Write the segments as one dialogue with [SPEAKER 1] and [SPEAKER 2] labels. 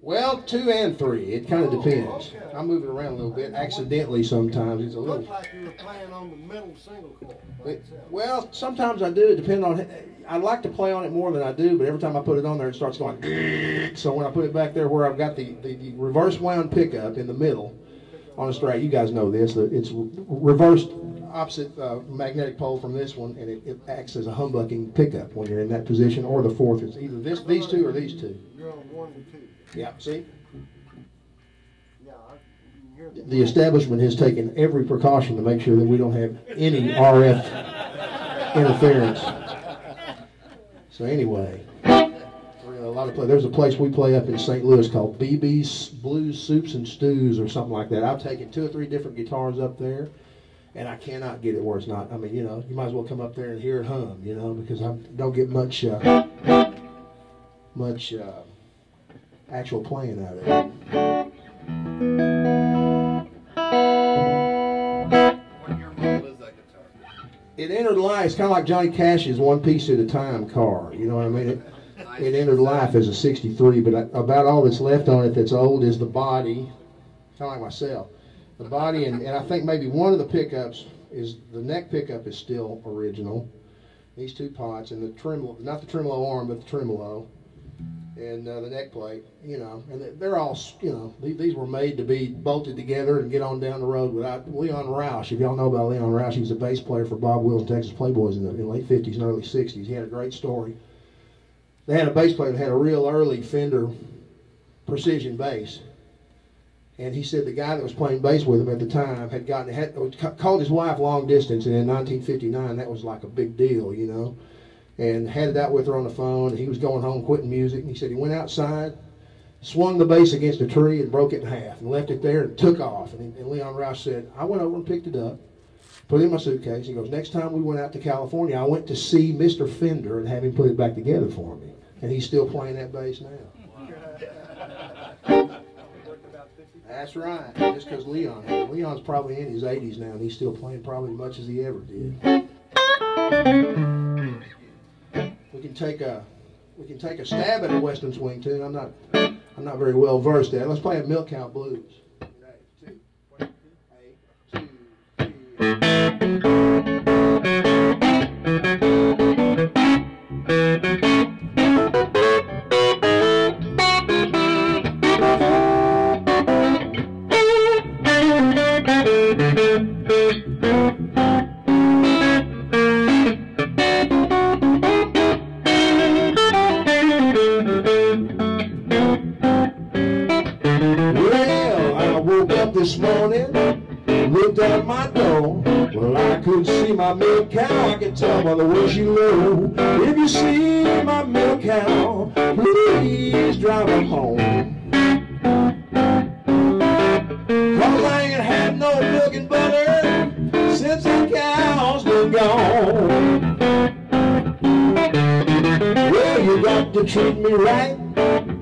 [SPEAKER 1] Well, 2 and 3. It kind of depends.
[SPEAKER 2] Okay.
[SPEAKER 1] I move it around a little bit, accidentally sometimes. It's a
[SPEAKER 2] It looked
[SPEAKER 1] little.
[SPEAKER 2] like you were playing on the middle single chord.
[SPEAKER 1] Well, sometimes I do. It depends on. I like to play on it more than I do, but every time I put it on there, it starts going. So when I put it back there where I've got the reverse wound pickup in the middle on a Strat, you guys know this. It's reversed opposite magnetic pole from this one, and it acts as a humbucking pickup when you're in that position, or the fourth. It's either these two or these two.
[SPEAKER 2] You're on 1 and 2.
[SPEAKER 1] Yeah, see?
[SPEAKER 2] Yeah, I hear
[SPEAKER 1] The establishment has taken every precaution to make sure that we don't have any RF interference. So anyway, a lot of there's a place we play up in St. Louis called BB's Blues Soups and Stews or something like that. I've taken 2 or 3 different guitars up there, and I cannot get it where it's not. I mean, you know, you might as well come up there and hear it hum, you know, because I don't get much actual playing out of it.
[SPEAKER 3] What year model is that guitar?
[SPEAKER 1] It entered life. It's kind of like Johnny Cash's One Piece at a Time car. You know what I mean? It entered life as a '63, but about all that's left on it that's old is the body, kind of like myself. The body, and I think maybe one of the pickups is, the neck pickup is still original. These 2 pots, and the tremolo, not the tremolo arm, but the tremolo, and the neck plate, you know, and they're all, you know, these were made to be bolted together and get on down the road without. Leon Roush, if y'all know about Leon Roush, he was a bass player for Bob Wills and Texas Playboys in the late 50s and early 60s. He had a great story. They had a bass player that had a real early Fender precision bass, and he said the guy that was playing bass with him at the time had called his wife long distance, and in 1959 that was like a big deal, you know, and had it out with her on the phone. And he was going home quitting music, and he said he went outside, swung the bass against a tree and broke it in half and left it there and took off. And Leon Roush said, I went over and picked it up, put it in my suitcase. He goes, next time we went out to California, I went to see Mr. Fender and have him put it back together for me. And he's still playing that bass now. That's right. Just because Leon had it. Leon's probably in his 80s now, and he's still playing probably as much as he ever did. We can take a stab at a Western swing tune. I'm not very well versed at it. Let's play a Milk Cow Blues. This morning, looked out my door. Well, I couldn't see my milk cow. I can tell by the way she low. If you see my milk cow, please drive her home. 'Cause I ain't had no milk and butter since the cow's been gone. Well, you got to treat me right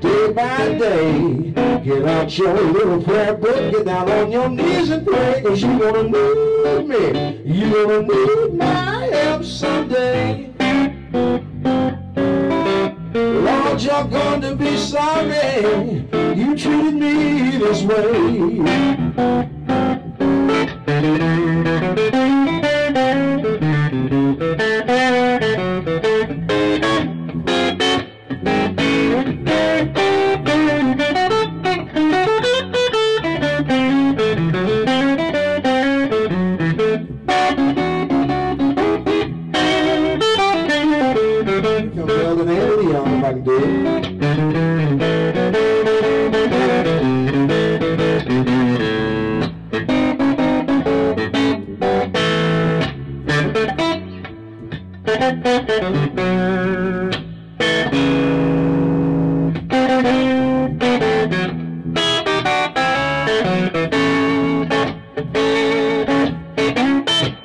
[SPEAKER 1] day by day. Get out your little prayer book, get down on your knees and pray, 'cause you're gonna need me, you're gonna need my help someday. Lord, you're going to be sorry you treated me this way.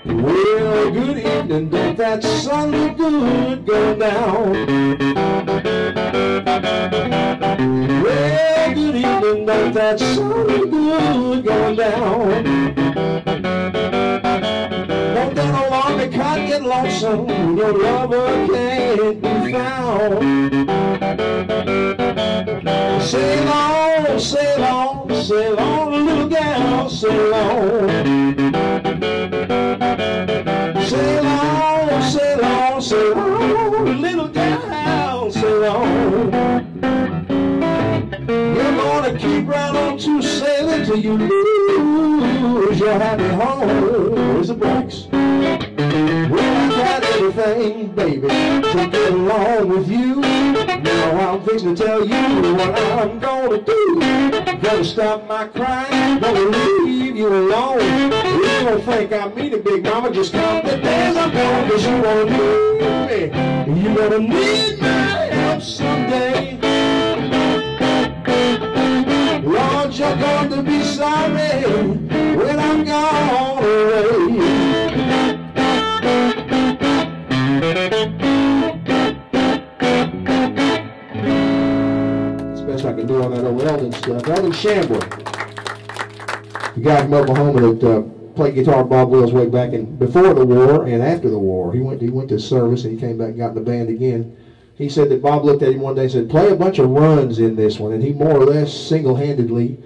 [SPEAKER 1] Well, good evening, don't that sun look good going down? Well, good evening, don't that sun look good going down? Don't that old army cot get lonesome when your lover can't be found? Sail on sail on, little gal, sail on. Sail on, sail on, sail on, little gal, sail on. You're gonna keep right on to sailing till you lose your happy home. Where's the brakes? Well, I got everything, baby, to get along with you. Now I'm fixing to tell you what I'm gonna do. Gonna stop my crying, gonna leave you alone. You don't think I mean it, big mama, just count the days I'm gone. Cause you wanna need me, you gonna need my help someday. Lord, you're going to be sorry when I'm gone away. That's the best I can do on that old Eldon stuff. Eldon Shambler, the guy from Oklahoma that played guitar with Bob Wills way back before the war and after the war. He went to service and he came back and got in the band again. He said that Bob looked at him one day and said, play a bunch of runs in this one. And he more or less single-handedly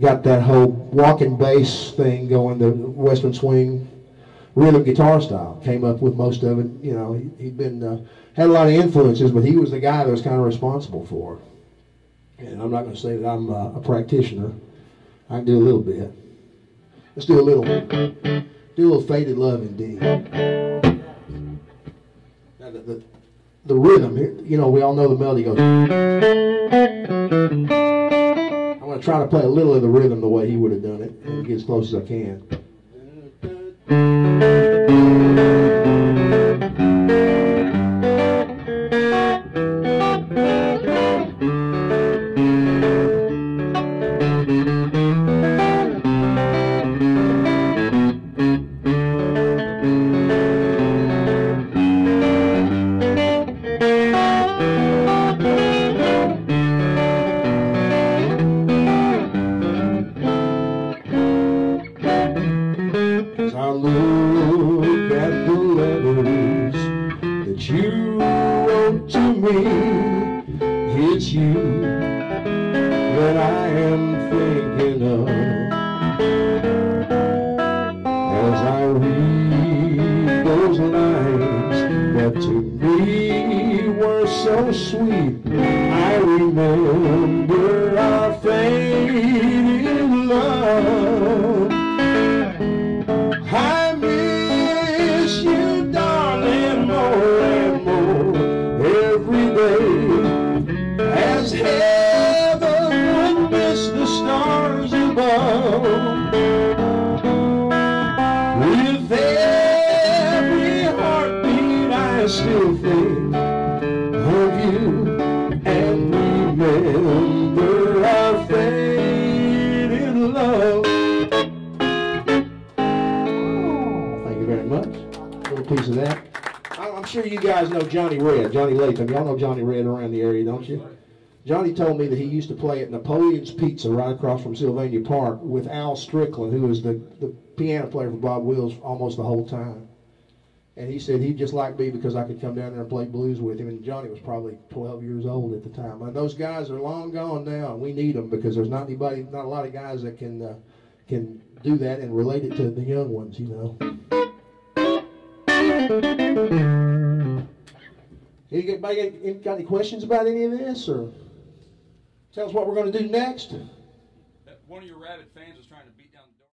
[SPEAKER 1] got that whole walking bass thing going, the Western swing rhythm guitar style. Came up with most of it. You know, he'd been, had a lot of influences, but he was the guy that was kind of responsible for it. And I'm not going to say that I'm a practitioner. I can do a little bit. Let's do a little Faded Love Indeed. Now, the rhythm, you know, we all know the melody goes. I'm going to try to play a little of the rhythm the way he would have done it and get as close as I can. Johnny Latham. Y'all know Johnny Red around the area, don't you? Johnny told me that he used to play at Napoleon's Pizza right across from Sylvania Park with Al Strickland, who was the piano player for Bob Wills almost the whole time. And he said he'd just like me because I could come down there and play blues with him. And Johnny was probably 12 years old at the time. And those guys are long gone now, and we need them because there's not a lot of guys that can do that and relate it to the young ones, you know. Anybody got any questions about any of this, or tell us what we're going to do next?
[SPEAKER 4] One of your rabid fans was trying to beat down the door.